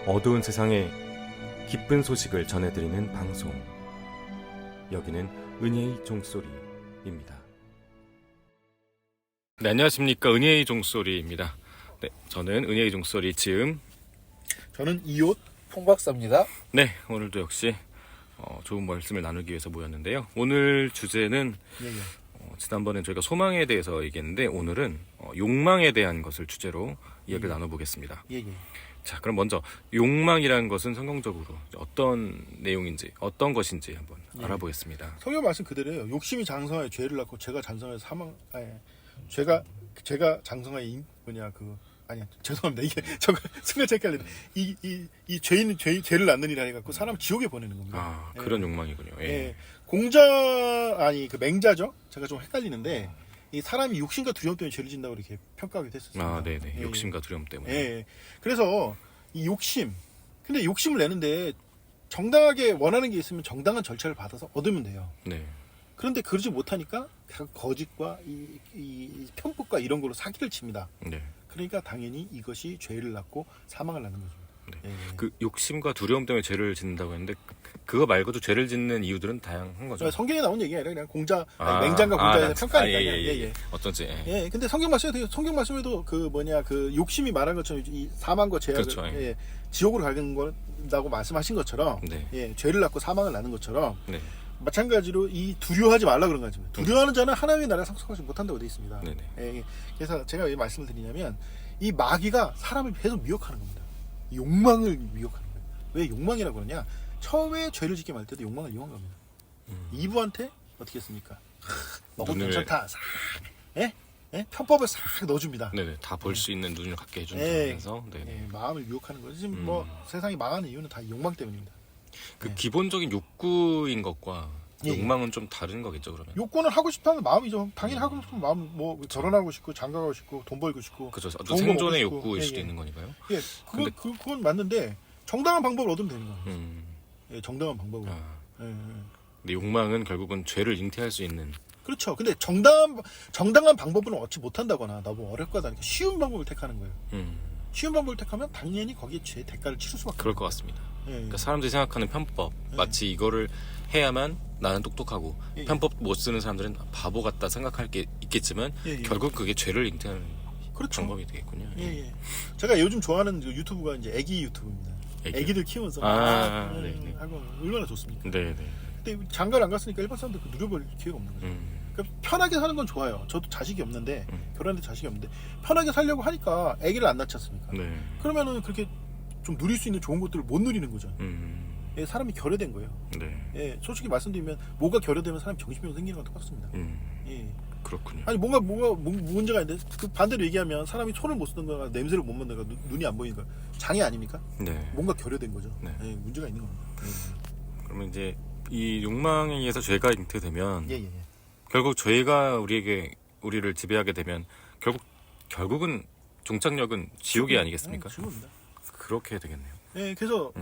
어두운 세상에 기쁜 소식을 전해드리는 방송. 여기는 은혜의 종소리입니다. 네, 안녕하십니까. 은혜의 종소리입니다. 네, 저는 은혜의 종소리 지음. 저는 이옷 홍박사입니다. 네, 오늘도 역시 좋은 말씀을 나누기 위해서 모였는데요. 오늘 주제는 지난번에 저희가 소망에 대해서 얘기했는데 오늘은 욕망에 대한 것을 주제로 이야기를 나눠보겠습니다. 자, 그럼 먼저 욕망이라는 것은 성경적으로 어떤 내용인지 어떤 것인지 한번 알아보겠습니다. 성경 말씀 그대로예요. 욕심이 장성하여 죄를 낳고 죄가 장성하여 사망. 죄가 장성하여 아니야, 죄송합니다. 이게 저거 순간 헷갈리네. 이 죄인은 죄를 낳느니라 해갖고 사람 지옥에 보내는 겁니다. 아, 그런 욕망이군요. 예. 그 맹자죠. 제가 좀 헷갈리는데 이 사람이 욕심과 두려움 때문에 죄를 짓는다고 이렇게 평가하기도 했었습니다. 아, 네네. 욕심과 두려움 때문에. 그래서 이 욕심, 근데 욕심을 내는데 정당하게 원하는 게 있으면 정당한 절차를 받아서 얻으면 돼요. 네. 그런데 그러지 못하니까 거짓과 이 편법과 이런 걸로 사기를 칩니다. 네. 그러니까 당연히 이것이 죄를 낳고 사망을 낳는 거죠. 네. 그 욕심과 두려움 때문에 죄를 짓는다고 했는데 그거 말고도 죄를 짓는 이유들은 다양한 거죠. 성경에 나온 얘기가 아니라 그냥 맹장과 공자의 평가니까요. 어쩐지. 근데 성경 말씀에도 그 욕심이 말한 것처럼 이 사망과 죄악을 그렇죠. 지옥으로 가는 거라고 말씀하신 것처럼 죄를 낳고 사망을 낳는 것처럼 마찬가지로 이 두려워하지 말라 그런 거죠. 두려워하는 자는 하나님의 나라에 상속하지 못한다고 되어 있습니다. 그래서 제가 왜 말씀을 드리냐면 이 마귀가 사람을 계속 미혹하는 겁니다. 욕망을 미혹하는 거예요. 왜 욕망이라고 그러냐? 처음에 죄를 짓게 말 때도 욕망을 이용한 겁니다. 이브한테 어떻게 했습니까? 너무 괜찮다. 싹, 편법을 싹 넣어줍니다. 네네. 다 볼 수 있는 눈을 갖게 해주면서 마음을 미혹하는 거죠. 지금 세상이 망하는 이유는 다 욕망 때문입니다. 그 기본적인 욕구인 것과 욕망은 좀 다른 거겠죠, 그러면? 욕구는 하고 싶어하는 마음이죠. 당연히 하고 싶은 마음, 결혼하고 싶고, 장가가고 싶고, 돈 벌고 싶고. 그렇죠. 어떤 생존의 욕구일 수도 있는 거니까요. 그건 맞는데 정당한 방법을 얻으면 되는 거예요. 정당한 방법으로. 근데 욕망은 결국은 죄를 잉태할 수 있는. 그렇죠. 근데 정당한 방법은 얻지 못한다거나 너무 어렵거나 쉬운 방법을 택하는 거예요. 쉬운 방법을 택하면 당연히 거기에 죄의 대가를 치를 수밖에 없어요. 그럴 것 같습니다. 그러니까 사람들이 생각하는 편법, 마치 이거를 해야만 나는 똑똑하고 편법 못 쓰는 사람들은 바보 같다 생각할 게 있겠지만 결국 그게 죄를 잉태하는 방법이 되겠군요. 제가 요즘 좋아하는 그 유튜브가 이제 애기 유튜브입니다. 애기들 키우면서 하고 얼마나 좋습니까? 네네. 근데 장가를 안 갔으니까 일반 사람들 누려볼 기회가 없는 거죠. 그러니까 편하게 사는 건 좋아요. 저도 자식이 없는데 결혼했는데 자식이 없는데 편하게 살려고 하니까 아기를 안 낳지 않습니까? 그러면은 그렇게 좀 누릴 수 있는 좋은 것들을 못 누리는 거죠. 사람이 결여된 거예요. 솔직히 말씀드리면 뭐가 결여되면 사람이 정신병 생기는 건 똑같습니다. 그렇군요. 아니 뭔가 문제가 있는데 그 반대로 얘기하면 사람이 손을 못 쓰는 거나 냄새를 못 맡는 거나 눈이 안 보이는 거 장애 아닙니까? 뭔가 결여된 거죠. 문제가 있는 겁니다. 그러면 이제 이 욕망에 의해서 죄가 잉태되면 결국 죄가 우리를 지배하게 되면 결국은 종착역은 지옥이 아니겠습니까? 지옥입니다. 그렇게 되겠네요. 그래서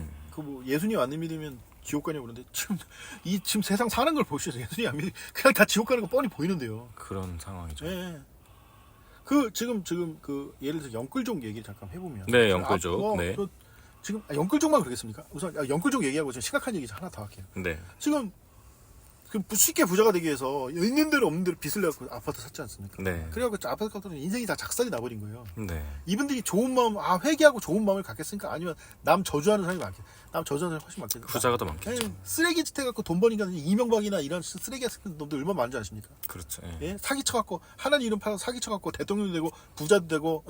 예수님 안 믿으면 지옥 가냐고 그러는데 지금 세상 사는 걸 보시죠. 예수님 안 믿으면 그냥 다 지옥 가는 거 뻔히 보이는데요. 그런 상황이죠. 지금 예를 들어서 영끌족 얘기 잠깐 해보면. 영끌족. 지금 영끌족만 그러겠습니까? 우선 영끌족 얘기하고 좀 심각한 얘기 하나 더 할게요. 지금 쉽게 부자가 되기 위해서 있는 대로 없는 대로 빚을 내고 아파트 샀지 않습니까? 그래갖고 아파트 값들은 인생이 다 작살이 나버린 거예요. 이분들이 좋은 마음, 회개하고 좋은 마음을 갖겠습니까? 아니면 남 저주하는 사람이 많겠죠. 남 저주하는 사람이 훨씬 많겠죠. 부자가 더 많겠죠. 쓰레기 짓 해갖고 돈 버니까 이명박이나 이런 쓰레기 같은 놈들 얼마나 많은지 아십니까? 그렇죠. 사기쳐갖고 하나님 이름 팔아서 사기쳐갖고 대통령도 되고 부자도 되고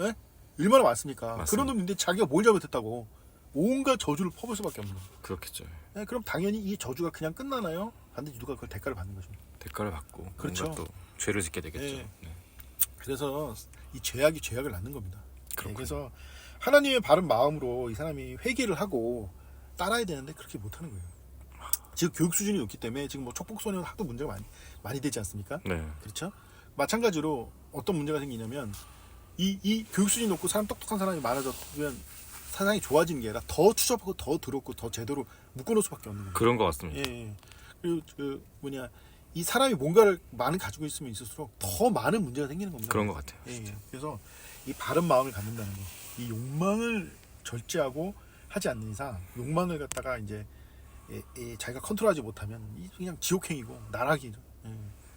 얼마나 많습니까? 맞습니다. 그런 놈인데 자기가 뭘 잘못했다고 온갖 저주를 퍼볼 수밖에 없는 거예요. 그렇겠죠. 그럼 당연히 이 저주가 그냥 끝나나요? 반드시 누가 그걸 대가를 받는 거죠. 대가를 받고 그렇죠. 또 죄를 짓게 되겠죠. 그래서 이 죄악이 죄악을 낳는 겁니다. 그래서 하나님의 바른 마음으로 이 사람이 회개를 하고 따라야 되는데 그렇게 못하는 거예요. 지금 교육 수준이 높기 때문에 지금 촉복소년 학도 문제가 많이 되지 않습니까? 그렇죠? 마찬가지로 어떤 문제가 생기냐면 이 교육 수준이 높고 사람 똑똑한 사람이 많아졌으면 세상이 좋아지는 게 아니라 더 추접하고 더 더럽고 더 제대로 묶어놓을 수밖에 없는 거예요. 그런 것 같습니다. 그리고 이 사람이 뭔가를 많이 가지고 있으면 있을수록 더 많은 문제가 생기는 겁니다. 그런 것 같아요. 그래서 이 바른 마음을 갖는다는 거, 이 욕망을 절제하고 하지 않는 이상 욕망을 갖다가 이제 자기가 컨트롤하지 못하면 그냥 지옥행이고 나락이죠. 예.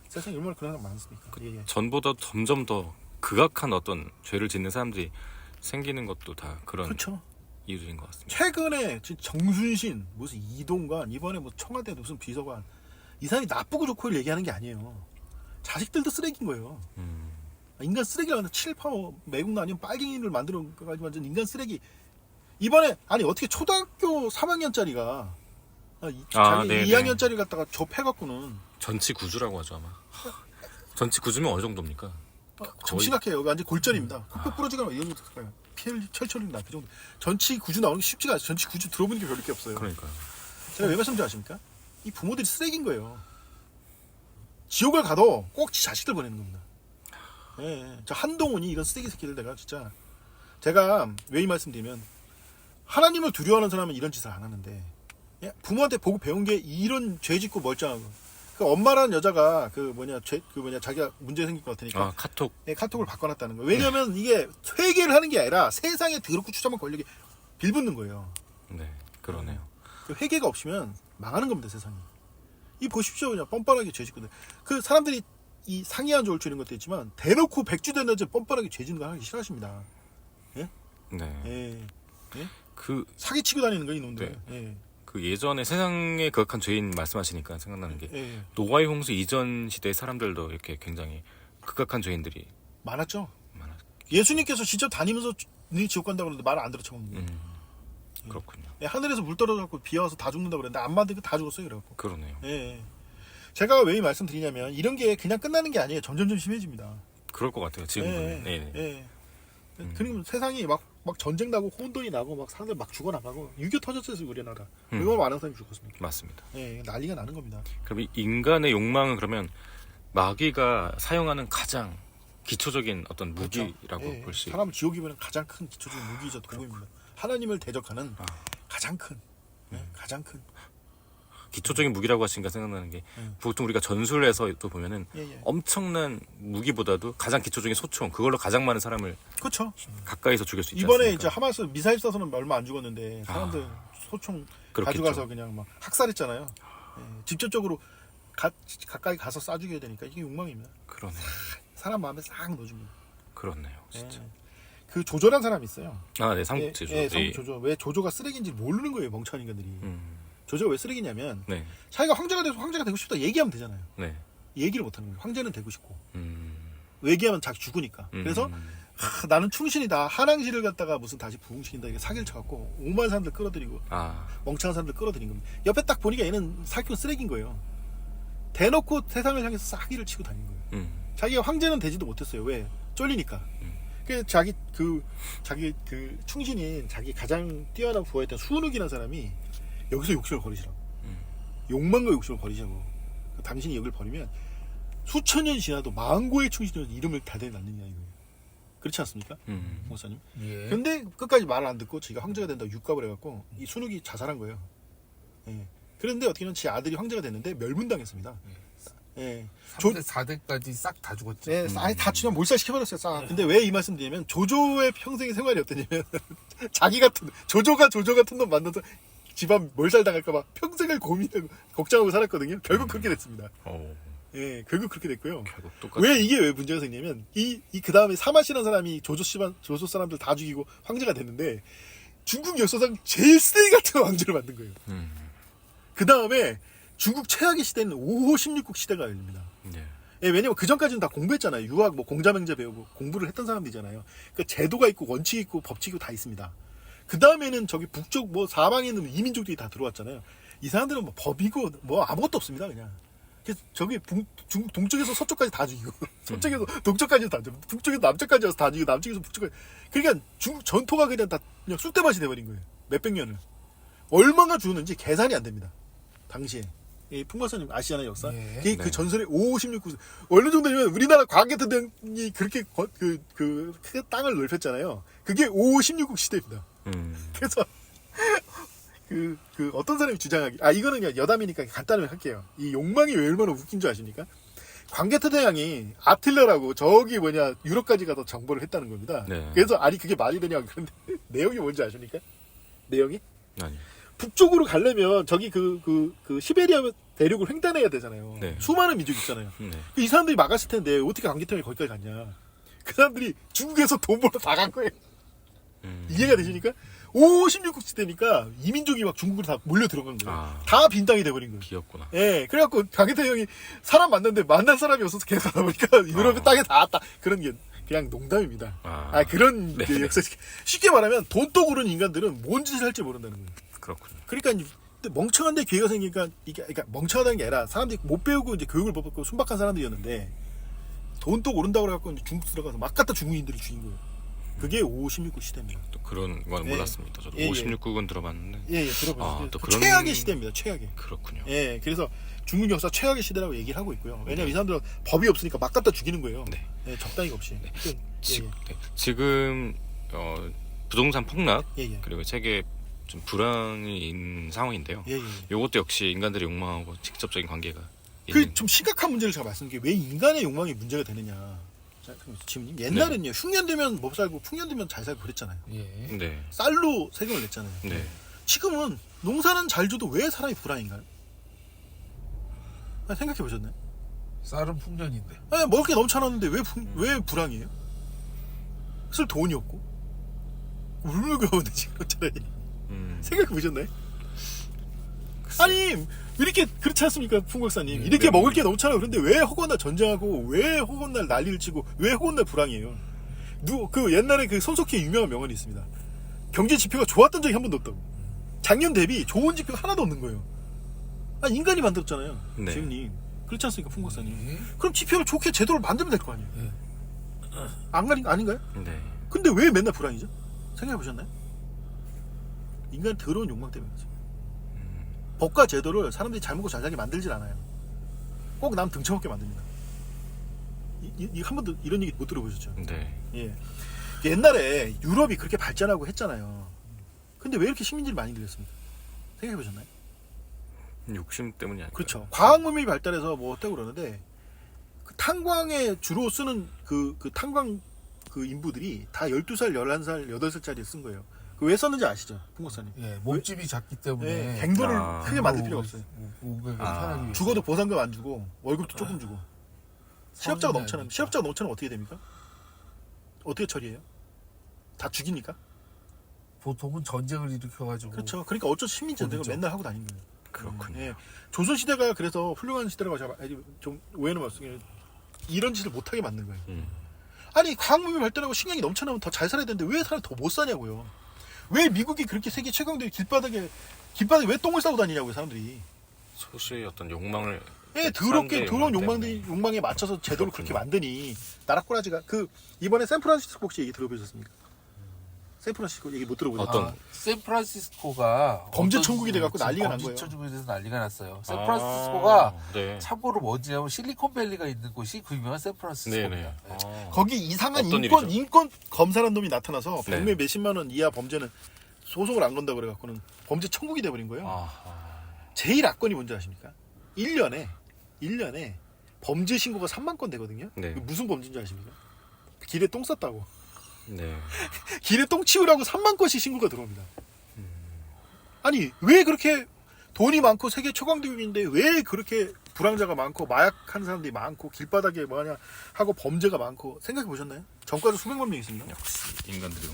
세상에 얼마나 그런 사람 많습니까? 예. 전보다 점점 더 극악한 어떤 죄를 짓는 사람들이 생기는 것도 다 그런 그렇죠. 이유인 것 같습니다. 최근에 정순신, 무슨 이동관, 이번에 뭐 청와대 무슨 비서관, 이 사람이 나쁘고 좋고를 얘기하는 게 아니에요. 자식들도 쓰레기인 거예요. 인간 쓰레기라는 7파워 매국노 아니면 빨갱이를 만들어가지고 완전 인간 쓰레기. 이번에 아니 어떻게 초등학교 3학년짜리가 자기 2학년짜리 갖다가 접해갖고는 전치 구주라고 하죠 아마. 전치 구주면 어느 정도입니까? 좀 심각해요. 완전 골전입니다. 콕콕 부러지거나 이런 것도 있을까요? 피해 철철입니다. 그 정도. 전치 구주 나오는 게 쉽지가 않아요. 전치 구주 들어보는 게 별로 게 없어요. 그러니까요. 제가 왜 말씀드리지 아십니까? 이 부모들이 쓰레기인 거예요. 지옥을 가도 꼭 지 자식들 보내는 겁니다. 예, 저 한동훈이 이런 쓰레기 새끼들 내가 진짜 제가 왜 이 말씀드리면 하나님을 두려워하는 사람은 이런 짓을 안 하는데 예? 부모한테 보고 배운 게 이런 죄 짓고 멀쩡하고 그 엄마라는 여자가 자기가 문제 생길 것 같으니까 카톡 카톡을 바꿔놨다는 거예요. 왜냐하면 이게 회개를 하는 게 아니라 세상에 더럽고 추잡한 권력에 빌붙는 거예요. 네, 그러네요. 그 회개가 없으면 망하는 겁니다, 세상이. 이 보십시오, 그냥 뻔뻔하게 죄 짓거든. 그 사람들이 이 상이한 조를 이런 것도 있지만 대놓고 백주된 여자 뻔뻔하게 죄 짓는 거 하기 싫어하십니다. 예? 네. 예? 그 사기치고 다니는 거 이놈들. 네. 예. 그 예전에 세상에 극악한 죄인 말씀하시니까 생각나는 게 노아의 홍수 이전 시대의 사람들도 이렇게 굉장히 극악한 죄인들이 많았죠. 예수님께서 직접 다니면서 네 지옥 간다고 그러는데 말을 안 들어쳐먹는 거예요. 그렇군요. 예, 하늘에서 물 떨어져갖고 비 와서 다 죽는다고 그랬는데 안 맞으니까 다 죽었어요. 그래갖고. 그러네요. 예. 제가 왜 이 말씀 드리냐면 이런 게 그냥 끝나는 게 아니에요. 점점 심해집니다. 그럴 것 같아요. 지금 보면. 예. 그리고 세상이 막 전쟁 나고 혼돈이 나고 막 사람들 막 죽어나가고 6.25 터졌어요. 우리나라. 얼마나 많은 사람이 죽었습니까? 맞습니다. 예, 난리가 나는 겁니다. 그럼 이 인간의 욕망은 그러면 마귀가 사용하는 가장 기초적인 어떤 무기라고 볼 수 있어요. 사람 지옥이 보는 가장 큰 기초적인 무기이자 도구입니다. 하나님을 대적하는 가장 큰 기초적인 무기라고 하시니까 생각나는 게 보통 우리가 전술에서 또 보면은 엄청난 무기보다도 가장 기초적인 소총 그걸로 가장 많은 사람을 그렇죠. 가까이서 죽일 수 있지 이번에 않습니까? 이제 하마스 미사일 쏴서는 얼마 안 죽었는데 사람들 소총 그렇겠죠. 가져가서 그냥 막 학살했잖아요. 직접적으로 가까이 가서 쏴 죽여야 되니까 이게 욕망입니다. 그러네. 사람 마음에 싹 넣어줍니다. 그렇네요, 진짜. 그 조조란 사람이 있어요. 네, 삼국지 조조. 삼국조조. 왜 조조가 쓰레기인지 모르는 거예요, 멍청한 인간들이. 조조가 왜 쓰레기냐면 자기가 황제가 돼서 황제가 되고 싶다 얘기하면 되잖아요. 얘기를 못하는 거예요. 황제는 되고 싶고 얘기하면 자기 죽으니까. 그래서 나는 충신이다. 한왕지를 갖다가 무슨 다시 부흥시킨다 이게 사기를 쳐갖고 5만 사람들 끌어들이고 멍청한 사람들 끌어들인 겁니다. 옆에 딱 보니까 얘는 사기꾼 쓰레기인 거예요. 대놓고 세상을 향해서 사기를 치고 다닌 거예요. 자기가 황제는 되지도 못했어요. 왜? 쫄리니까. 그 자기 충신인 자기 가장 뛰어난 부하였던 수은욱이라는 사람이 여기서 욕심을 버리시라고. 욕망과 욕심을 버리시라고. 당신이 여기를 버리면 수천 년이 지나도 망고의 충신이라서 이름을 다들 낳느냐 이거예요. 그렇지 않습니까? 목사님? 예. 근데 끝까지 말을 안 듣고 지가 황제가 된다고 육갑을 해갖고 이 순욱이 자살한 거예요. 예. 그런데 어떻게는 제 아들이 황제가 됐는데 멸문당했습니다. 예. 3대, 4대까지 싹 다 죽었죠. 네, 다 그냥 몰살시켜버렸어요. 싹. 근데 왜 이 말씀 드리냐면 조조의 평생의 생활이 어떠냐면 조조 같은 놈 만나서 집안 몰살당할까봐 평생을 고민하고 걱정하고 살았거든요. 결국 그렇게 됐습니다. 예, 결국 그렇게 됐고요. 왜 문제가 생기냐면 그 다음에 사마시라는 사람이 조조 사람들 다 죽이고 황제가 됐는데 중국 역사상 제일 쓰레기 같은 왕조를 만든 거예요. 그 다음에 중국 최악의 시대는 5호 16국 시대가 열립니다. 예, 왜냐면 그 전까지는 다 공부했잖아요. 유학, 공자맹자 배우고 공부를 했던 사람들이잖아요. 그 제도가 있고 원칙이 있고 법칙이 다 있습니다. 그 다음에는 저기 북쪽 사방에 있는 이민족들이 다 들어왔잖아요. 이 사람들은 법이고 아무것도 없습니다, 그냥. 그래서 저기 동쪽에서 서쪽까지 다 죽이고, 서쪽에서 동쪽까지 다 죽이고, 북쪽에서 남쪽까지 와서 다 죽이고, 남쪽에서 북쪽까지. 그러니까 중국 전토가 그냥 다 그냥 쑥대밭이 돼버린 거예요. 몇백 년을. 얼마나 죽었는지 계산이 안 됩니다. 당시에. 풍마사님 아시잖아요, 역사. 그 전설의 5, 16구. 어느 정도냐면 우리나라 광개토대왕이 그렇게 그 땅을 넓혔잖아요. 그게 5, 16국 시대입니다. 그래서 어떤 사람이 주장하기 이거는 그냥 여담이니까 간단하게 할게요. 이 욕망이 왜 얼마나 웃긴 줄 아십니까? 광개토대왕이 아틀러라고 저기 유럽까지 가서 정보를 했다는 겁니다. 그래서 그게 말이 되냐고. 그런데 내용이 뭔지 아십니까? 내용이? 아니. 북쪽으로 가려면 저기 그 시베리아 대륙을 횡단해야 되잖아요. 네. 수많은 민족 있잖아요. 네. 이 사람들이 막았을 텐데 어떻게 강기태형이 거기까지 갔냐? 그 사람들이 중국에서 돈 벌러 다 간 거예요. 이해가 되시니까 56국 시대니까 이민족이 막 중국으로 다 몰려 들어간 거예요. 다 빈땅이 돼버린 거예요. 귀엽구나. 예, 그래갖고 강기태형이 사람 만났는데 만난 사람이 없어서 계속 가다 보니까 유럽의 땅에 다 왔다. 그런 게 그냥 농담입니다. 그런 역사 쉽게 말하면 돈독 오른 인간들은 뭔 짓을 할지 모른다는 거예요. 그렇군요. 그러니까 멍청한데 기회가 생기니까 이게 그러니까 멍청하다는 게 아니라 사람들이 못 배우고 이제 교육을 못 받고 순박한 사람들이었는데 돈독 오른다고 그래갖고 이제 중국 들어가서 막 갖다 중국인들이 죽인 거예요. 그게 56국 시대입니다. 또 그런 건 몰랐습니다. 저도 예, 56국은 들어봤는데. 예, 들어보세요. 또 최악의 시대입니다. 최악의. 그렇군요. 예, 그래서 중국 역사 최악의 시대라고 얘기를 하고 있고요. 왜냐면 이 사람들은 법이 없으니까 막 갖다 죽이는 거예요. 네. 예, 적당히가 없이. 네. 예. 지금 부동산 폭락 예. 그리고 세계 좀 불황이 있는 상황인데요. 예. 이것도 역시 인간들의 욕망하고 직접적인 관계가 그 좀 심각한 문제를 제가 말씀드린 게 왜 인간의 욕망이 문제가 되느냐. 지금 옛날은요 흉년 되면 못 살고 풍년 되면 잘 살고 그랬잖아요. 예. 네. 쌀로 세금을 냈잖아요. 네. 지금은 농사는 잘 줘도 왜 사람이 불안인가요? 생각해 보셨나요? 쌀은 풍년인데. 먹을 게 넘쳐났는데 왜 불황이에요? 쓸 돈이 없고 울물고 하면 되지 차라리. 생각해 보셨나요? 아니 왜 이렇게 그렇지 않습니까, 풍박사님? 네, 이렇게 네. 먹을 게 넘쳐나고 그런데 왜 허건날 전쟁하고 왜 허건날 난리를 치고 왜 허건날 불황이에요? 그 옛날에 그 손석희의 유명한 명언이 있습니다. 경제 지표가 좋았던 적이 한 번도 없다고. 작년 대비 좋은 지표가 하나도 없는 거예요. 인간이 만들었잖아요. 네. 지금님 그렇지 않습니까, 풍박사님? 네. 그럼 지표를 좋게 제대로 만들면 될 거 아니에요? 네. 아닌가요? 네. 근데 왜 맨날 불황이죠? 생각해 보셨나요? 인간 더러운 욕망 때문이죠. 법과 제도를 사람들이 잘 먹고 잘 살게 만들질 않아요. 꼭 남 등쳐먹게 만듭니다. 한 번도 이런 얘기 못 들어보셨죠? 네. 예. 옛날에 유럽이 그렇게 발전하고 했잖아요. 근데 왜 이렇게 식민지를 많이 들였습니까? 생각해 보셨나요? 욕심 때문이 아니고. 그렇죠. 과학문명이 발달해서 뭐 어때고 그러는데 그 탄광에 주로 쓰는 그 탄광 그 인부들이 다 12살, 11살, 8살짜리 쓴 거예요. 그 왜 썼는지 아시죠? 풍고사님? 예, 몸집이 작기 때문에 갱도를 크게 만들 필요가 없어요. 편하게 죽어도 보상금 안 주고 월급도 조금 주고. 시업자가 넘쳐나면 어떻게 됩니까? 어떻게 처리해요? 다 죽입니까? 보통은 전쟁을 일으켜가지고. 그렇죠. 그러니까 어쩔 식민 전쟁을 맨날 하고 다닌 거예요. 그렇군요. 예. 조선 시대가 그래서 훌륭한 시대라고 제가 좀 오해는 말씀드려요. 이런 짓을 못하게 만든 거예요. 아니 과학문명이 발달하고 식량이 넘쳐나면 더 잘 살아야 되는데 왜 사람이 더 못 사냐고요. 왜 미국이 그렇게 세계 최강대 길바닥에 왜 똥을 싸고 다니냐고요, 사람들이. 소수의 어떤 욕망을. 더럽게 더러운 때문에. 욕망에 맞춰서 제도를 그렇게 만드니 나라 꼬라지가 이번에 샌프란시스코 혹시 얘기 들어보셨습니까? 샌프란시스코 얘기 못 들어보셨어요? 샌프란시스코가 범죄 천국이 돼갖고 난리가 난 거예요. 범죄 천국이 돼서 난리가 났어요. 샌프란시스코가 네. 참고로 뭐지냐면 실리콘밸리가 있는 곳이 그 유명한 샌프란시스코입니다. 네네. 거기 이상한 어떤 인권 검사라는 놈이 나타나서 네. 백매 몇십만 원 이하 범죄는 소송을 안 건다 그래갖고는 범죄 천국이 돼버린 거예요. 제일 악건이 뭔지 아십니까? 1년에 범죄 신고가 3만 건 되거든요. 네. 무슨 범죄인지 아십니까? 길에 똥 쌌다고. 네. 길에 똥 치우라고 3만 건씩 신고가 들어옵니다. 아니 왜 그렇게 돈이 많고 세계 초강대국인데 왜 그렇게 불황자가 많고 마약하는 사람들이 많고 길바닥에 뭐하냐 하고 범죄가 많고 생각해 보셨나요? 전과자 수백만 명 있습니다. 역시 인간들의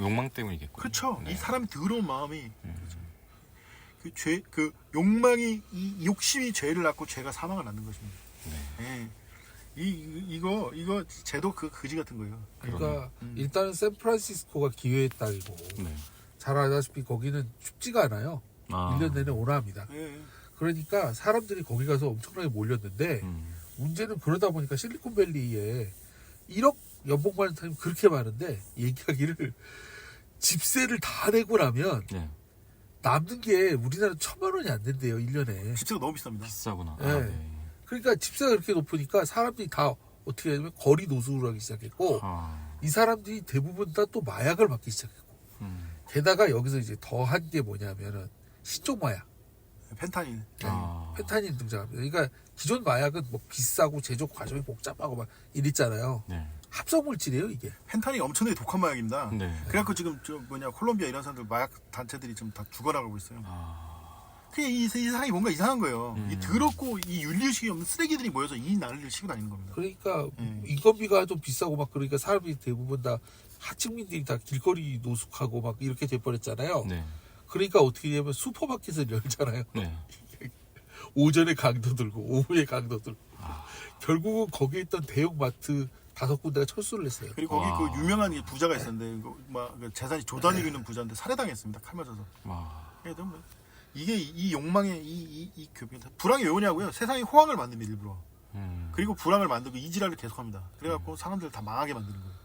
욕망 때문이겠군요. 그렇죠. 네. 이 사람 더러운 마음이 그 욕망이 이 욕심이 죄를 낳고 죄가 사망을 낳는 것입니다. 네. 예. 이거 제도 그지 같은 거예요. 그러니까 일단은 샌프란시스코가 기회의 땅이고 네. 잘 알다시피 거기는 춥지가 않아요. 1년 내내 온화합니다. 예. 그러니까 사람들이 거기 가서 엄청나게 몰렸는데 문제는 그러다 보니까 실리콘밸리에 1억 연봉 받는 사람이 그렇게 많은데 얘기하기를 집세를 다 내고 나면 네. 남는 게 우리나라 1,000만 원이 안 된대요, 1년에. 집세가 너무 비쌉니다. 비싸구나. 네. 네. 그러니까 집세가 그렇게 높으니까 사람들이 다 어떻게 하냐면 거리 노숙을 하기 시작했고 이 사람들이 대부분 다 또 마약을 받기 시작했고 게다가 여기서 이제 더한 게 뭐냐면은 신종 마약. 펜타닐. 펜타닐 등장합니다. 그러니까 기존 마약은 뭐 비싸고 제조 과정이 복잡하고 막 이랬잖아요. 네. 합성 물질이에요 이게. 펜탄이 엄청나게 독한 마약입니다. 네. 그래갖고 지금 콜롬비아 이런 사람들 마약 단체들이 지금 다 죽어나가고 있어요. 그냥 이 세상이 뭔가 이상한 거예요. 이 더럽고 이 윤리의식이 없는 쓰레기들이 모여서 이 난리를 치고 다니는 겁니다. 그러니까 인건비가 좀 비싸고 막 그러니까 사람이 대부분 다 하층민들이 다 길거리 노숙하고 막 이렇게 돼버렸잖아요. 네. 그러니까 어떻게 되면 슈퍼마켓을 열잖아요. 네. 오전에 강도 들고 오후에 강도 들고 결국은 거기에 있던 대형마트 5군데가 철수를 했어요. 그리고 거기 그 유명한 부자가 있었는데 막 재산이 조단위로 있는 부자인데 살해당했습니다. 칼 맞아서. 그래도 뭐 이게 이 욕망의 이 교비다. 불황이 왜 오냐고요? 세상에 호황을 만듭니다 일부러. 그리고 불황을 만들고 이 지랄을 계속합니다. 그래갖고 사람들 다 망하게 만드는 거예요.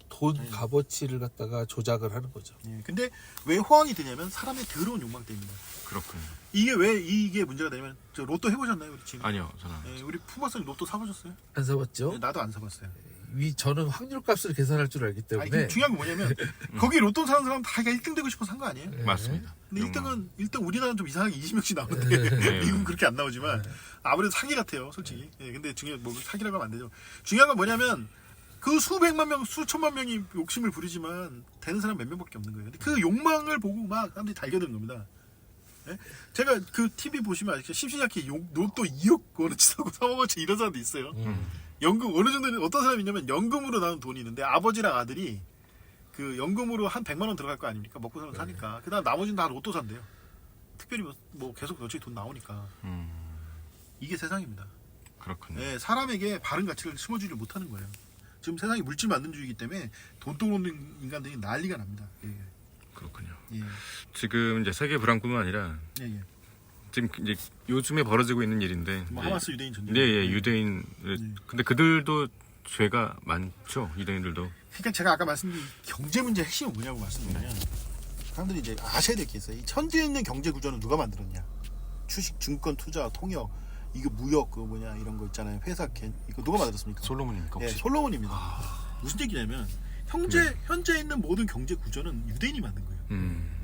돈 값어치를 갖다가 조작을 하는 거죠. 예. 근데 왜 호황이 되냐면 사람의 더러운 욕망 때문입니다. 그렇군요. 이게 왜 이게 문제가 되냐면 저 로또 해보셨나요 우리 지금? 아니요, 저는. 예, 우리 푸바스님 로또 사보셨어요? 안 사봤죠? 예, 나도 안 사봤어요. 저는 확률값을 계산할 줄 알기 때문에. 아니, 중요한 건 뭐냐면 거기 로또 사는 사람 다 1등 되고 싶어서 산 거 아니에요? 맞습니다. 근데 1등 우리나라는 좀 이상하게 20명씩 나오는데 미국은 그렇게 안 나오지만 아무래도 사기 같아요 솔직히. 예, 근데 중요한 뭐 사기라고 하면 안 되죠. 중요한 건 뭐냐면 그 수백만 명 수천만 명이 욕심을 부리지만 되는 사람 몇 명밖에 없는 거예요. 근데 그 욕망을 보고 막 사람들이 달겨드는 겁니다. 예? 제가 그 TV 보시면 아시죠? 심심찮게 로또 2억 원어치 사고 3억 원어치 이런 사람도 있어요. 연금 어느 정도는 어떤 사람이 있냐면 연금으로 나온 돈이 있는데 아버지랑 아들이 그 연금으로 한 100만 원 들어갈 거 아닙니까? 먹고 살면 사니까. 그다음 나머지는 다 로또 산대요. 특별히 뭐 계속 어차피 돈 나오니까. 이게 세상입니다. 그렇군요. 예, 사람에게 바른 가치를 심어주지 못하는 거예요. 지금 세상이 물질 만능주의이기 때문에 돈 떠오르는 인간들이 난리가 납니다. 예. 그렇군요. 예. 지금 이제 세계 불황뿐만 아니라 예. 지금 이제 요즘에 벌어지고 있는 일인데 뭐 하마스 유대인 전쟁. 네, 예, 유대인. 근데 그들도 죄가 많죠, 유대인들도. 그러니까 제가 아까 말씀드린 경제 문제 핵심은 뭐냐고 말씀드리면 사람들이 이제 아셔야 될 게 있어요. 이 천지에 있는 경제 구조는 누가 만들었냐? 주식, 증권, 투자, 통역, 이거 무역, 그 뭐냐 이런 거 있잖아요. 회사 이거 누가 만들었습니까? 솔로몬입니까 혹시? 네, 솔로몬입니다. 무슨 얘기냐면 현재 있는 모든 경제 구조는 유대인이 만든 거예요.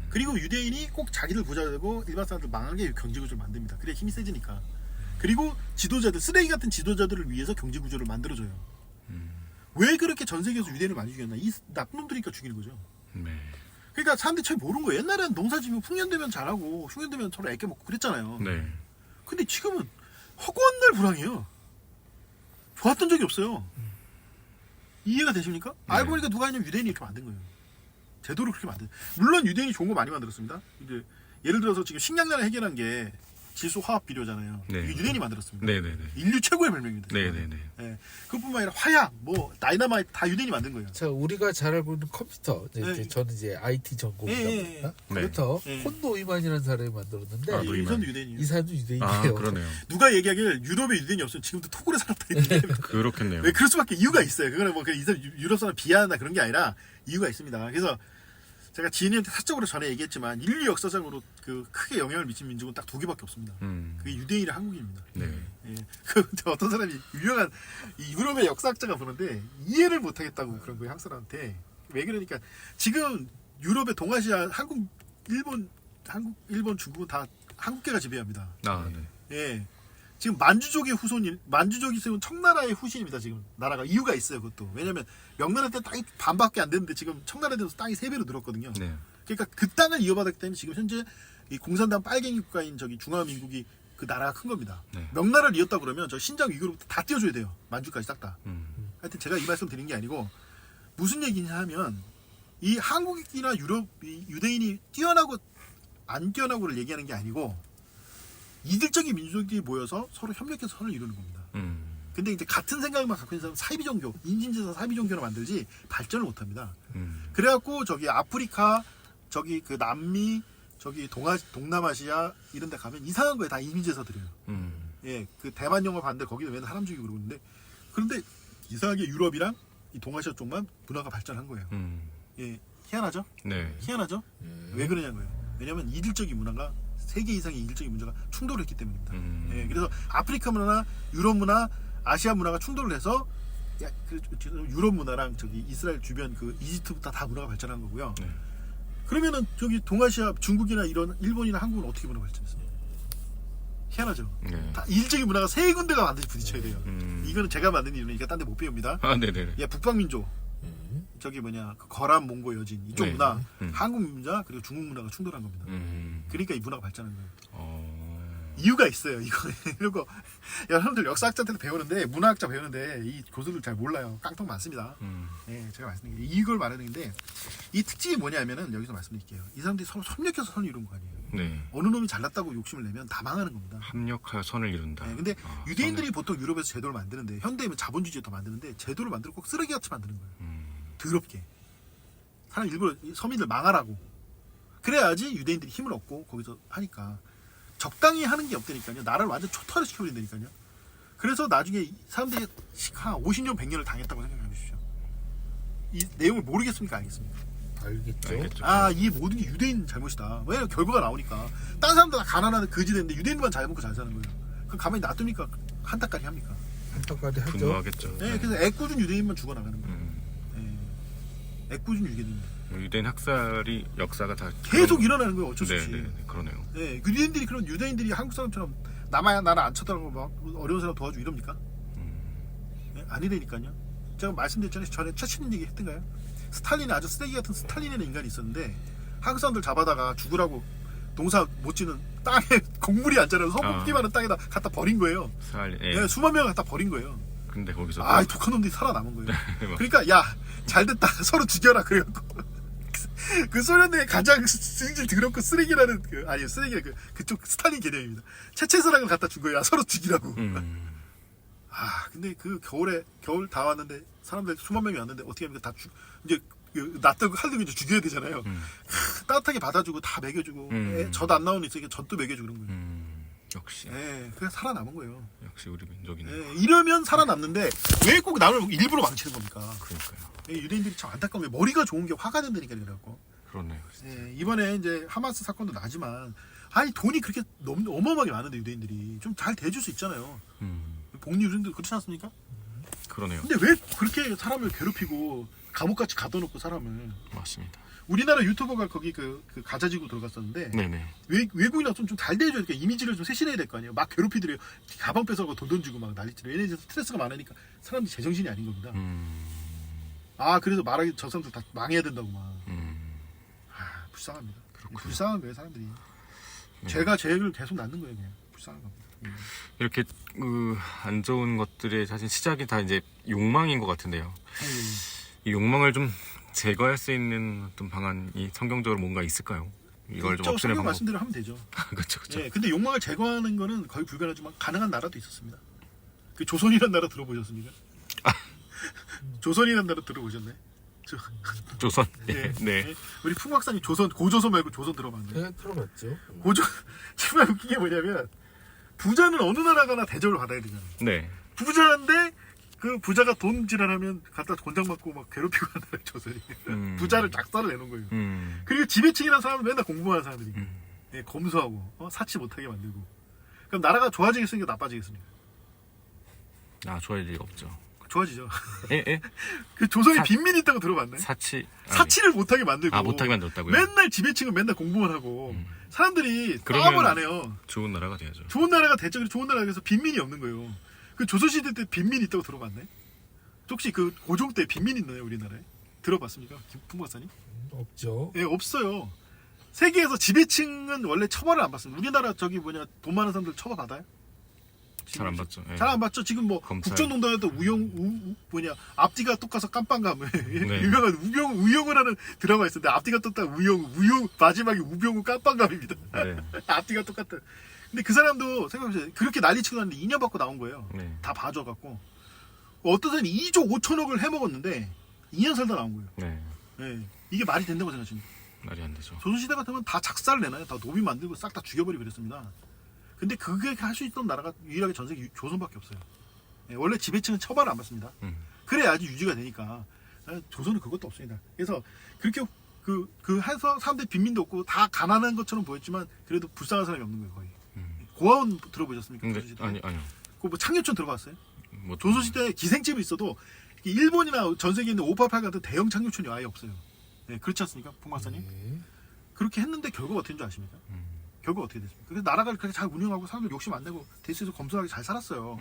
그리고 유대인이 꼭 자기들 부자 되고 일반 사람들 망하게 경제 구조를 만듭니다. 그래야 힘이 세지니까. 그리고 지도자들, 쓰레기 같은 지도자들을 위해서 경제 구조를 만들어줘요. 왜 그렇게 전 세계에서 유대인을 많이 죽였나? 이 나쁜 놈들이니까 죽이는 거죠. 네. 그러니까 사람들이 잘 모르는 거예요. 옛날에는 농사지면 풍년되면 잘하고 흉년되면 서로 애껴 먹고 그랬잖아요. 네. 근데 지금은 허구한 날 불황이에요. 좋았던 적이 없어요. 이해가 되십니까? 네. 알고 보니까 누가 하냐면 유대인이 이렇게 만든 거예요. 제도를 그렇게 만든. 물론 유대인이 좋은 거 많이 만들었습니다. 이제 예를 들어서 지금 식량난을 해결한 게 질소 화학 비료잖아요. 네. 이게 유대인이 만들었습니다. 네네네. 인류 최고의 발명입니다. 네네네. 네. 그것뿐만 아니라 화약, 뭐 다이너마이트 다 유대인이 만든 거예요. 자, 우리가 잘 알고 있는 컴퓨터. 이제 저는 이제 IT 전공이다 보니까 컴퓨터 폰 노이만이라는 사람이 만들었는데 이 사람도 유대인이에요. 이 사람도 유대인이에요. 아, 그러네요. 누가 얘기하길 유럽에 유대인이 없으면 지금도 토굴에 살았다 했는데 그렇겠네요. 왜 그럴 수밖에 이유가 있어요. 그거는 뭐 이 사람 유럽 사람 비하한다 그런 게 아니라 이유가 있습니다. 그래서 제가 지인한테 사적으로 전에 얘기했지만 인류 역사상으로 그 크게 영향을 미친 민족은 딱 2개밖에 없습니다. 그게 유대인이랑 한국인입니다. 네. 예. 그 어떤 사람이 유명한 이 유럽의 역사학자가 보는데 이해를 못하겠다고 그런 거예요. 한국 사람한테. 왜 그러니까 지금 유럽의 동아시아 한국, 일본, 중국은 다 한국계가 지배합니다. 아, 네. 예. 지금 만주족의 후손인, 만주족이 세운 청나라의 후신입니다. 지금 나라가 이유가 있어요. 그것도 왜냐면 명나라 때 땅이 반밖에 안 됐는데 지금 청나라에 대해서 땅이 3배로 늘었거든요. 네. 그러니까 그 땅을 이어받았기 때문에 지금 현재 이 공산당 빨갱이 국가인 저기 중화민국이 그 나라가 큰 겁니다. 네. 명나라를 이었다 그러면 저 신장 위구르부터 다 띄워줘야 돼요. 만주까지 딱 다. 하여튼 제가 이 말씀 드린 게 아니고 무슨 얘기냐 하면 이 한국이나 유럽, 이 유대인이 뛰어나고 안 뛰어나고를 얘기하는 게 아니고 이들적인 민족이 모여서 서로 협력해서 선을 이루는 겁니다. 근데 이제 같은 생각만 갖고 있는 사람은 사이비종교, 인신제사 사이비종교를 만들지 발전을 못합니다. 그래갖고 저기 아프리카, 저기 그 남미, 저기 동남아시아 이런 데 가면 이상한 거에 다 이민제사 드려요. 예, 그 대만 영화 봤는데 거기는 맨날 사람 죽이고 그러는데 그런데 이상하게 유럽이랑 이 동아시아 쪽만 문화가 발전한 거예요. 예, 희한하죠? 네. 희한하죠? 왜 그러냐고요. 왜냐면 이질적인 문화가 세계 이상의 이질적인 문제가 충돌을 했기 때문입니다. 예, 그래서 아프리카 문화나 유럽 문화, 아시아 문화가 충돌을 해서 유럽 문화랑 저기 이스라엘 주변 그 이집트부터 다 문화가 발전한 거고요. 네. 그러면은 저기 동아시아 중국이나 이런 일본이나 한국은 어떻게 문화 발전했어요? 희한하죠. 네. 다 일제기 문화가 세 군데가 반드시 부딪혀야 돼요. 이거는 제가 만든 이유니까 딴 데 못 배웁니다. 아, 네네. 예, 북방민족. 저기 뭐냐 그 거란 몽고 여진 이쪽 네. 문화 한국 문화 그리고 중국 문화가 충돌한 겁니다. 그러니까 이 문화가 발전한 거예요. 이유가 있어요. 이거 이거 여러분들 역사학자한테 배우는데 문화학자 배우는데 이 교수들 잘 몰라요. 깡통 많습니다. 예, 제가 말씀드린 게 이걸 말하는데 이 특징이 뭐냐면은 여기서 말씀드릴게요. 이 사람들이 서로 협력해서 선을 이룬 거 아니에요. 네. 어느 놈이 잘났다고 욕심을 내면 다 망하는 겁니다. 합력하여 선을 이룬다. 네, 근데 유대인들이 보통 유럽에서 제도를 만드는데 현대면 자본주의에 더 만드는데 제도를 만들고 꼭 쓰레기같이 만드는 거예요. 더럽게. 사람 일부러 서민들 망하라고. 그래야지 유대인들이 힘을 얻고 거기서 하니까. 적당히 하는 게 없다니까요. 나라를 완전 초토화를 시켜버린다니까요. 그래서 나중에 사람들이 한 50년, 100년을 당했다고 생각해 주시죠. 이 내용을 모르겠습니까? 알겠습니까? 알겠죠. 아, 이 모든 게 유대인 잘못이다. 왜냐면 결과가 나오니까. 다른 사람들 다 가난한 거지됐는데 유대인만 잘 먹고 잘 사는 거예요. 그럼 가만히 놔두니까 한타까지 합니까? 한타까지 하죠. 분노하겠죠. 네, 그래서 애꿎은 유대인만 죽어나가는 거예요. 네. 애꿎은 유대인. 유대인 학살이 역사가 다 계속 일어나는 거예요. 어쩔 수 없이. 네, 그러네요. 네, 유대인들이 그런 유대인들이 한국 사람처럼 남아야 나를 안 쳐다보고 막 어려운 사람 도와주고 이럽니까? 네, 아니라니까요. 제가 말씀드렸잖아요. 전에 최신님 얘기 했던가요? 스탈린이 아주 쓰레기 같은 스탈린이라는 인간이 있었는데 한국 사람들 잡아다가 죽으라고 농사 못 짓는 땅에 곡물이 안 자라서 서북기 많은 땅에다 갖다 버린 거예요. 예. 네, 수만 명을 갖다 버린 거예요. 근데 거기서 아, 이 독한 놈들이 살아남은 거예요. 그러니까 야, 잘됐다. 서로 죽여라. 그래갖고 그 소련의 가장 승질 더럽고 쓰레기라는 그 아니 쓰레기가 그쪽 스탈린 개념입니다. 체체스랑을 갖다 준 거야. 서로 죽이라고. 아 근데 그 겨울 다 왔는데 사람들 수만 명이 왔는데 어떻게 하면 다 이제 낯들고 칼들고 이제 죽여야 되잖아요. 따뜻하게 받아주고 다 먹여주고 젖 안 나오는 있으니까 젖도 먹여주고 그런 거예요. 역시. 예, 그냥 살아남은 거예요. 역시 우리 민족이네. 예, 이러면 살아남는데 왜 꼭 남을 일부러 망치는 겁니까? 그러니까요. 예, 유대인들이 참 안타까운 게 머리가 좋은 게 화가 된다니까 그래갖고. 그러네요. 예, 이번에 이제 하마스 사건도 나지만 아니 돈이 그렇게 너무 어마어마하게 많은데 유대인들이 좀 잘 대줄 수 있잖아요. 복리 유대인들 그렇지 않습니까? 그러네요. 근데 왜 그렇게 사람을 괴롭히고 감옥같이 가둬놓고 사람을. 맞습니다. 우리나라 유튜버가 거기 그 가자지구 들어갔었는데 네네. 외국인하고 좀 잘 대해줘야 되니까 이미지를 좀 쇄신해야 될 거 아니에요. 막 괴롭히더래요. 가방 뺏어가고 돈 던지고 막 난리치고 얘네들 스트레스가 많으니까 사람들이 제정신이 아닌 겁니다. 아 그래서 말하기 저 사람들 다 망해야 된다고 막. 아 불쌍합니다. 그렇군요. 불쌍한 거예요 사람들이. 제가 죄를 계속 낳는 거예요 그냥. 불쌍한 겁니다. 이렇게 안 좋은 것들의 사실 시작이 다 이제 욕망인 것 같은데요. 이 욕망을 좀 제거할 수 있는 어떤 방안이 성경적으로 뭔가 있을까요? 이걸 좀 없애는 방법. 말씀대로 하면 되죠. 그렇죠, 그렇죠. 예, 근데 욕망을 제거하는 거는 거의 불가능하지만 가능한 나라도 있었습니다. 그 조선이라는 나라 들어보셨습니까? 조선이라는 나라 들어보셨네? 조선. 네. 네. 우리 풍박사님 고조선 말고 조선 들어봤나요? 네, 들어봤죠. 정말 웃긴 게 뭐냐면 부자는 어느 나라 가나 대접을 받아야 되잖아요. 네. 부자인데 그 부자가 돈 질환하면 갖다 권장 받고 막 괴롭히고 한다는 조선이. 부자를 작사를 내놓은 거예요. 그리고 지배층이라는 사람은 맨날 공부하는 사람들이. 예, 검소하고 사치 못하게 만들고. 그럼 나라가 좋아지겠습니까? 나빠지겠습니까? 아, 좋아질 리가 없죠. 좋아지죠. 예? 그 조선이 빈민이 있다고 들어봤나요? 사치를 못하게 만들고. 못하게 만들었다고요? 맨날 지배층은 맨날 공부만 하고 사람들이 싸움을 안 해요. 좋은 나라가 돼야죠. 좋은 나라가 대적으로 좋은 나라가 돼서 빈민이 없는 거예요. 그 조선시대 때 빈민이 있다고 들어봤나요? 혹시 그 고종 때 빈민 있나요 우리나라에? 들어봤습니까? 김풍박사님? 없죠. 예, 없어요. 세계에서 지배층은 원래 처벌을 안 받습니다. 우리나라 돈 많은 사람들 처벌 받아요? 잘 안 받죠. 예. 잘 안 받죠. 지금 뭐 국정농단에도 앞뒤가 똑같아서 깜빵감 네. 유명한 우영을 하는 드라마 있었는데 앞뒤가 똑같다 우영 마지막에 우병우 깜빵감입니다. 네. 앞뒤가 똑같다. 근데 그 사람도 생각해보세요. 그렇게 난리치고 났는데 2년 받고 나온 거예요. 네. 다 봐줘갖고 어떤 사람이 2조 5천억을 해먹었는데 2년 살다 나온 거예요. 네. 네. 이게 말이 된다고 생각하십니까? 말이 안 되죠. 조선시대 같으면 다 작사를 내놔요. 다 노비 만들고 싹 다 죽여버리고 그랬습니다. 근데 그게 할 수 있던 나라가 유일하게 전 세계 조선밖에 없어요. 네, 원래 지배층은 처벌을 안 받습니다. 그래야지 유지가 되니까. 조선은 그것도 없습니다. 그래서 그렇게 해서 사람들이 빈민도 없고 다 가난한 것처럼 보였지만 그래도 불쌍한 사람이 없는 거예요 거의. 고아원 들어보셨습니까? 조선시대? 아니요. 그 뭐 창녀촌 들어봤어요? 조선시대 기생집이 있어도 일본이나 전 세계에 있는 588 같은 대형 창녀촌이 아예 없어요. 네, 그렇지 않습니까? 풍박사님? 네. 그렇게 했는데 결과가 어떻게 된 줄 아십니까? 결국 어떻게 됐습니까? 그래서 나라가 그렇게 잘 운영하고 사람들 욕심 안 내고 대수에서 검소하게 잘 살았어요.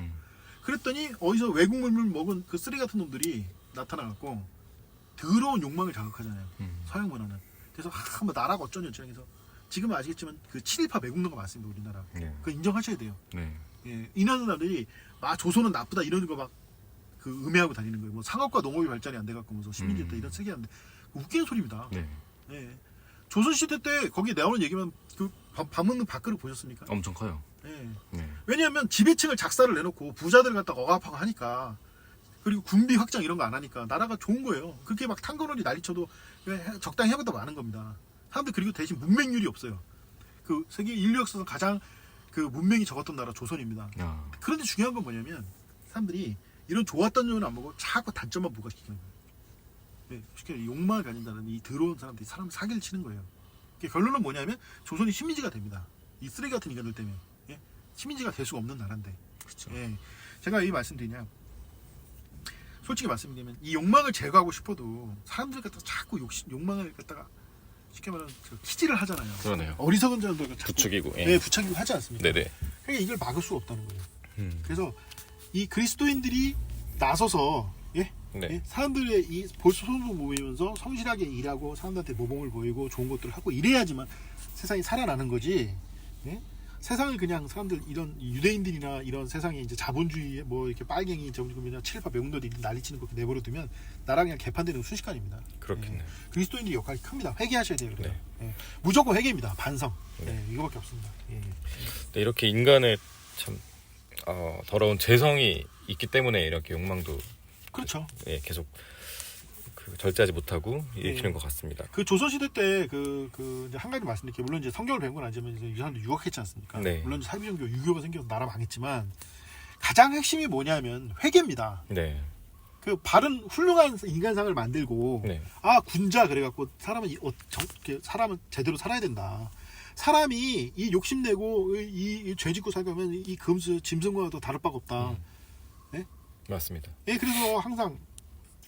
그랬더니 어디서 외국 물물 먹은 그 쓰레기 같은 놈들이 나타나갖고 더러운 욕망을 자극하잖아요. 서양 문화는. 그래서 뭐 나라가 어쩌냐 해서 지금은 아시겠지만 그 친일파 매국노가 많습니다. 우리나라. 네. 그거 인정하셔야 돼요. 네. 예, 이런 사람들이 조선은 나쁘다 이런 거 막 그 음해하고 다니는 거예요. 뭐 상업과 농업이 발전이 안 돼갖고 무슨 식민지였다 이런 세계 하는데 웃기는 소리입니다. 네. 예. 조선 시대 때 거기 나오는 얘기만 그 밥 먹는 밥그릇 보셨습니까? 엄청 커요. 예. 네. 왜냐하면 지배층을 작사를 내놓고 부자들 갖다가 억압하고 하니까 그리고 군비 확장 이런 거 안 하니까 나라가 좋은 거예요. 그렇게 막 탄건원이 난리쳐도 적당히 해보다 많은 겁니다. 사람들 그리고 대신 문맹률이 없어요. 그 세계 인류 역사상 가장 그 문맹이 적었던 나라 조선입니다. 그런데 중요한 건 뭐냐면 사람들이 이런 좋았던 점은 안 보고 자꾸 단점만 부각시키는 거예요. 네, 쉽게 욕망을 가진다는 이 더러운 사람들이 사람 사기를 치는 거예요. 결론은 뭐냐면 조선이 식민지가 됩니다. 이 쓰레기 같은 인간들 때문에. 예? 식민지가 될 수가 없는 나라인데. 그렇죠. 예. 제가 이 말씀드리냐. 솔직히 말씀드리면 이 욕망을 제거하고 싶어도 사람들 갖다가 자꾸 욕망을 갖다가 쉽게 말하면 키질을 하잖아요. 그러네요. 어리석은 자들 자꾸 부추기고. 예, 부추기고 하지 않습니까? 네네. 그러니까 이걸 막을 수가 없다는 거예요. 그래서 이 그리스도인들이 나서서 네. 예? 사람들의 이 볼소손도 모이면서 성실하게 일하고 사람들한테 모범을 보이고 좋은 것들을 하고 이래야지만 세상이 살아나는 거지. 예? 세상을 그냥 사람들 이런 유대인들이나 이런 세상에 이제 자본주의 뭐 이렇게 빨갱이 자본주의나 친일파 매국노들이 난리치는 거 내버려두면 나라 그냥 개판되는 거 순식간입니다. 그렇겠네요. 예. 그리스도인들이 역할이 큽니다. 회개하셔야 돼요. 네. 예. 무조건 회개입니다. 반성. 네. 예. 이거밖에 없습니다. 예. 네, 이렇게 인간의 참 더러운 재성이 있기 때문에 이렇게 욕망도 그렇죠. 예, 계속 절제하지 못하고 일으키는 것 같습니다. 그 조선시대 때 한 가지 말씀드릴게요. 물론 이제 성경을 배운 건 아니지만 이제 이 사람들 유학했지 않습니까? 네. 물론 이제 사비종교 유교가 생겨서 나라 망했지만 가장 핵심이 뭐냐면 회개입니다. 네. 그 바른 훌륭한 인간상을 만들고 네. 군자 그래갖고 사람은 사람은 제대로 살아야 된다. 사람이 이 욕심내고 이 죄짓고 살면 이 금수 짐승과도 다를 바가 없다. 네? 맞습니다. 예, 그래서 항상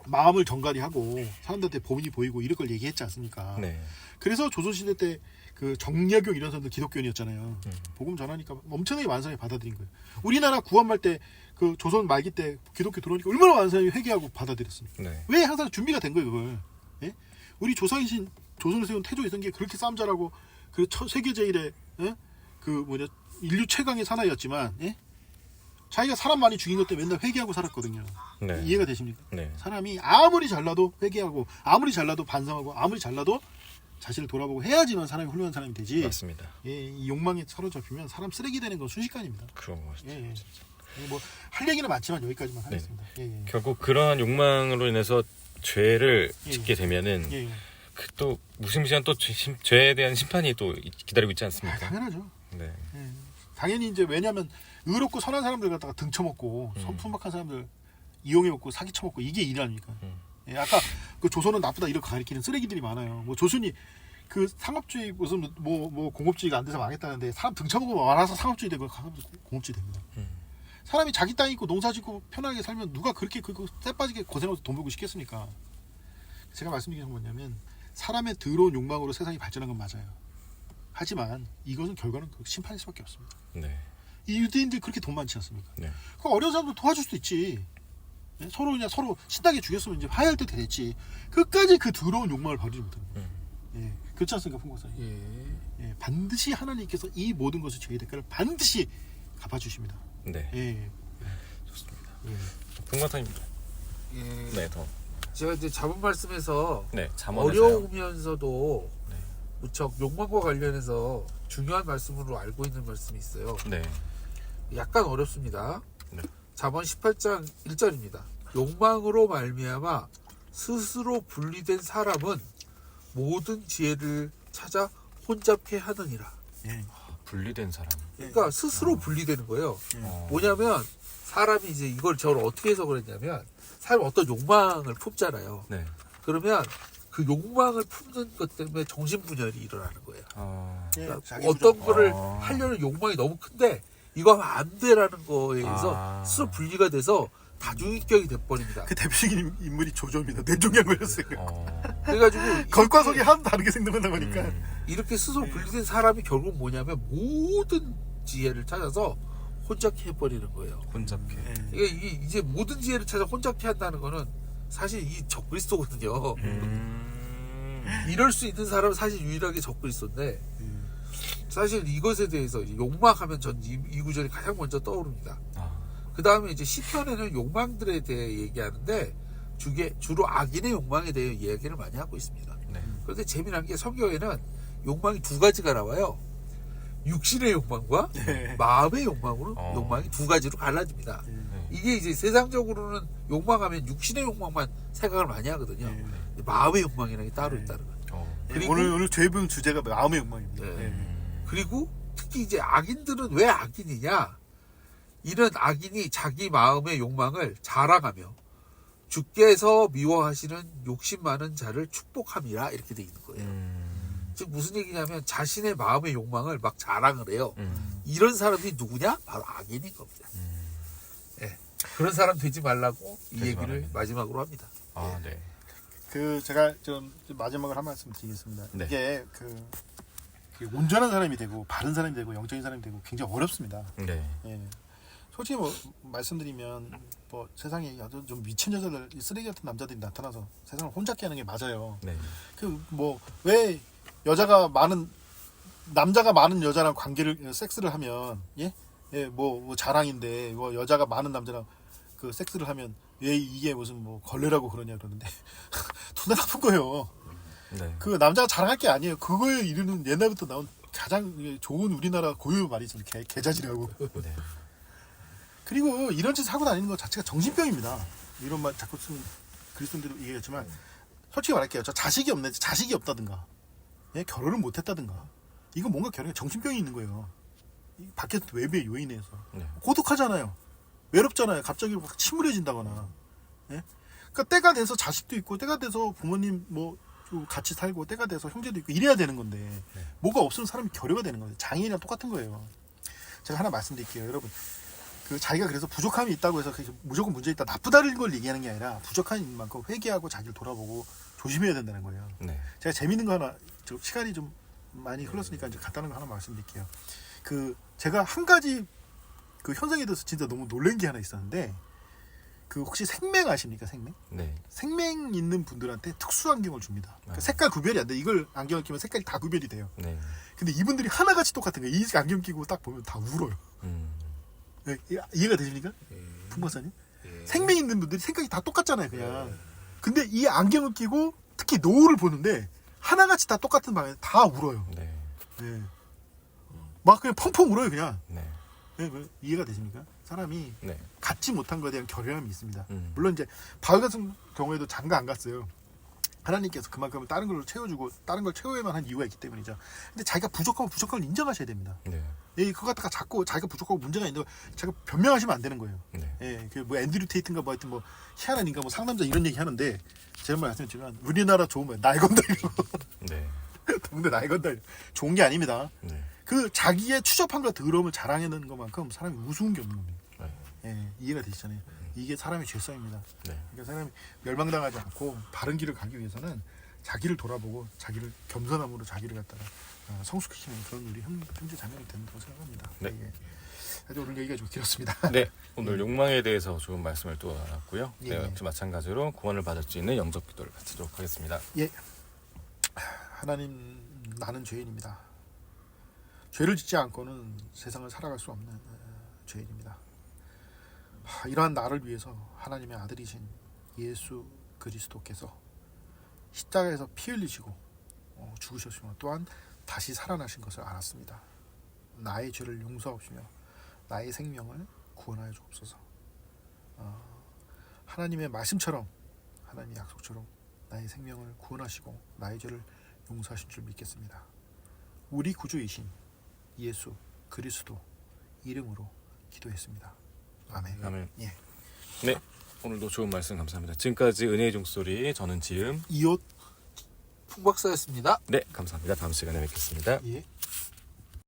마음을 정갈히 하고 사람들한테 본이 보이고 이럴 걸 얘기했지 않습니까? 네. 그래서 조선시대 때 그 정약용 이런 사람들 기독교인이었잖아요. 복음 전하니까 엄청나게 많은 사람이 받아들인 거예요. 우리나라 구한말 때 그 조선 말기 때 기독교 들어오니까 얼마나 많은 사람이 회개하고 받아들였습니까? 네. 왜 항상 준비가 된 거예요, 그걸. 예? 우리 조상이신 조선을 세운 태조 이성계 그렇게 싸움 잘하고 그 세계 제일의 인류 최강의 사나이였지만 예? 자기가 사람 많이 죽인 것 때문에 맨날 회개하고 살았거든요. 네. 이해가 되십니까? 네. 사람이 아무리 잘나도 회개하고 아무리 잘나도 반성하고 아무리 잘나도 자신을 돌아보고 해야지만 사람이 훌륭한 사람이 되지. 맞습니다. 예, 이 욕망에 사로잡히면 사람 쓰레기 되는 건 순식간입니다. 그런 거 같아요. 예, 뭐 할 얘기는 많지만 여기까지만 하겠습니다. 예. 결국 그러한 욕망으로 인해서 죄를 예. 짓게 되면은 예. 또 무시무시한 또 죄에 대한 심판이 또 기다리고 있지 않습니까? 당연하죠. 네. 예. 당연히 이제 왜냐하면 의롭고 선한 사람들 갖다가 등쳐먹고 선풍박한 사람들 이용해먹고 사기쳐먹고 이게 일 아닙니까? 예, 아까 그 조선은 나쁘다 이렇게 가리키는 쓰레기들이 많아요. 뭐 조선이 그 상업주의 무슨 뭐 공업주의가 안 돼서 망했다는데 사람 등쳐먹으면 알아서 상업주의 되고 공업주의 됩니다. 사람이 자기 땅 있고 농사짓고 편하게 살면 누가 그렇게 쎄 빠지게 고생해서 돈 벌고 싶겠습니까? 제가 말씀드리는 건 뭐냐면 사람의 더러운 욕망으로 세상이 발전한 건 맞아요. 하지만 이것은 결과는 심판일 수밖에 없습니다. 네. 이 유대인들 그렇게 돈 많지 않습니까? 네. 그 어려운 사람도 도와줄 수도 있지. 네? 서로 신나게 죽였으면 이제 화해할 때 됐지. 끝까지 그 더러운 욕망을 버리지 못하는 거예요. 예. 그렇지 않습니까, 풍과사님? 예. 반드시 하나님께서 이 모든 것을 죄의 대가를 반드시 갚아주십니다. 네. 예. 좋습니다. 예. 풍과사님. 예. 네, 더. 제가 이제 자문 말씀에서 네, 잠언에서요. 어려우면서도 네. 무척 욕망과 관련해서 중요한 말씀으로 알고 있는 말씀이 있어요. 네. 약간 어렵습니다. 네. 잠언 18장 1절입니다. 욕망으로 말미암아 스스로 분리된 사람은 모든 지혜를 찾아 혼잡해 하느니라. 예. 분리된 사람. 그러니까 스스로 분리되는 거예요. 뭐냐면 사람이 이제 이걸 저를 어떻게 해서 그랬냐면 사람이 어떤 욕망을 품잖아요. 네. 그러면 그 욕망을 품는 것 때문에 정신분열이 일어나는 거예요. 예. 그러니까 어떤 거를 하려는 욕망이 너무 큰데 이거 하면 안 돼라는 거에 의해서 스스로 분리가 돼서 다중인격이 돼버립니다. 그 대표적인 인물이 조조입니다. 뇌종양 걸렸어요. 그래가지고 겉과 속이 하나도 다르게 생각한다 보니까 이렇게 스스로 분리된 사람이 결국 뭐냐면 모든 지혜를 찾아서 혼잡케 해버리는 거예요. 혼잡케. 이게 이제 모든 지혜를 찾아 혼잡케 한다는 거는 사실 이 적그리스도거든요. 이럴 수 있는 사람은 사실 유일하게 적그리스도인데 사실 이것에 대해서 욕망하면 전 이 구절이 가장 먼저 떠오릅니다. 그 다음에 이제 시편에는 욕망들에 대해 얘기하는데 주로 악인의 욕망에 대해 이야기를 많이 하고 있습니다. 그런데 재미난 게 성경에는 욕망이 두 가지가 나와요. 육신의 욕망과 마음의 욕망으로 욕망이 두 가지로 갈라집니다. 이게 이제 세상적으로는 욕망하면 육신의 욕망만 생각을 많이 하거든요. 마음의 욕망이라는 게 따로 있다는 거죠. 그리고 오늘 죄의 주제가 마음의 욕망입니다. 그리고 특히 이제 악인들은 왜 악인이냐? 이런 악인이 자기 마음의 욕망을 자랑하며 주께서 미워하시는 욕심 많은 자를 축복함이라 이렇게 돼 있는 거예요. 즉 무슨 얘기냐면 자신의 마음의 욕망을 막 자랑을 해요. 이런 사람이 누구냐? 바로 악인인 겁니다. 그런 사람 되지 말라고 이 얘기를 마지막으로 합니다. 네. 그 제가 좀 마지막으로 한 말씀 드리겠습니다. 이게 그 온전한 사람이 되고 바른 사람이 되고 영적인 사람이 되고 굉장히 어렵습니다. 솔직히 뭐 말씀드리면 뭐 세상에 아주 좀 미친 여자들, 쓰레기 같은 남자들이 나타나서 세상을 혼잡게 하는 게 맞아요. 그 뭐 왜 남자가 많은 여자랑 섹스를 하면 뭐 자랑인데 뭐 여자가 많은 남자랑 그 섹스를 하면 왜 이게 무슨 뭐 걸레라고 그러냐 그러는데 돈 나쁜 거예요. 그 남자가 자랑할 게 아니에요. 그거에 이르는 옛날부터 나온 가장 좋은 우리나라 고유 말이죠. 개자질하고. 그리고 이런 짓을 하고 다니는 것 자체가 정신병입니다. 이런 말 자꾸 쓰면 그리스도인들도 얘기했지만 솔직히 말할게요. 저 자식이 없다든가 결혼을 못했다든가 이건 뭔가 정신병이 있는 거예요. 밖에서 외부의 요인에 의해서 고독하잖아요. 외롭잖아요. 갑자기 막 침울해진다거나. 그러니까 때가 돼서 자식도 있고 때가 돼서 부모님 뭐 같이 살고 때가 돼서 형제도 있고 이래야 되는 건데 뭐가 없으면 사람이 결여가 되는 거예요. 장애인이랑 똑같은 거예요. 제가 하나 말씀드릴게요. 여러분 그 자기가 그래서 부족함이 있다고 해서 무조건 문제 있다 나쁘다는 걸 얘기하는 게 아니라 부족한 만큼 회개하고 자기를 돌아보고 조심해야 된다는 거예요. 제가 재밌는 거 하나 시간이 좀 많이 흘렀으니까 이제 간단한 거 하나 말씀드릴게요. 그 제가 한 가지 그 현상에 대해서 진짜 너무 놀란 게 하나 있었는데 그 혹시 생맹 아십니까? 생맹? 생맹 있는 분들한테 특수 안경을 줍니다. 그러니까 색깔 구별이 안 돼. 이걸 안경을 끼면 색깔이 다 구별이 돼요. 근데 이분들이 하나같이 똑같은 거예요. 이 안경 끼고 딱 보면 다 울어요. 이해가 되십니까? 풍박사님? 생맹 있는 분들이 생각이 다 똑같잖아요, 그냥. 근데 이 안경을 끼고 특히 노을을 보는데 하나같이 다 똑같은 방에 다 울어요. 막 그냥 펑펑 울어요, 그냥. 이해가 되십니까? 사람이 갖지 못한 것에 대한 결여함이 있습니다. 물론 이제 바울 같은 경우에도 장가 안 갔어요. 하나님께서 그만큼 다른 걸로 채워주고 다른 걸 채워야만 한 이유가 있기 때문이죠. 근데 자기가 부족함을 인정하셔야 됩니다. 그거 갖다가 자꾸 자기가 부족하고 문제가 있는데 자기가 변명하시면 안 되는 거예요. 그 뭐 앤드류 테이트인가 뭐 하여튼 뭐 희한한 인가 뭐 상남자 이런 얘기 하는데 제가 말씀드리지만 우리나라 좋은 거예요. 날 건달려. 근데 날 건달려. 좋은 게 아닙니다. 그 자기의 추접함과 더러움을 자랑하는 것만큼 사람이 우스운 게 없는 겁니다. 이해가 되시잖아요. 이게 사람의 죄성입니다. 그러니까 사람이 멸망당하지 않고 바른 길을 가기 위해서는 자기를 돌아보고 자기를 겸손함으로 자기를 갖다가 성숙시키는 그런 우리 형제 자매가 된다고 생각합니다. 아주 오늘 얘기가 좀 길었습니다. 오늘 욕망에 대해서 좋은 말씀을 또 알았고요. 역시 마찬가지로 구원을 받을 수 있는 영적 기도를 바치도록 하겠습니다. 하나님, 나는 죄인입니다. 죄를 짓지 않고는 세상을 살아갈 수 없는 죄인입니다. 이러한 나를 위해서 하나님의 아들이신 예수 그리스도께서 십자가에서 피 흘리시고 죽으셨으며 또한 다시 살아나신 것을 알았습니다. 나의 죄를 용서하시며 나의 생명을 구원하여 주옵소서. 하나님의 말씀처럼 하나님의 약속처럼 나의 생명을 구원하시고 나의 죄를 용서하신 줄 믿겠습니다. 우리 구주이신 예수 그리스도 이름으로 기도했습니다. 아멘. 오늘도 좋은 말씀 감사합니다. 지금까지 은혜의 종소리 저는 지음 이옷 풍박사였습니다. 감사합니다. 다음 시간에 뵙겠습니다.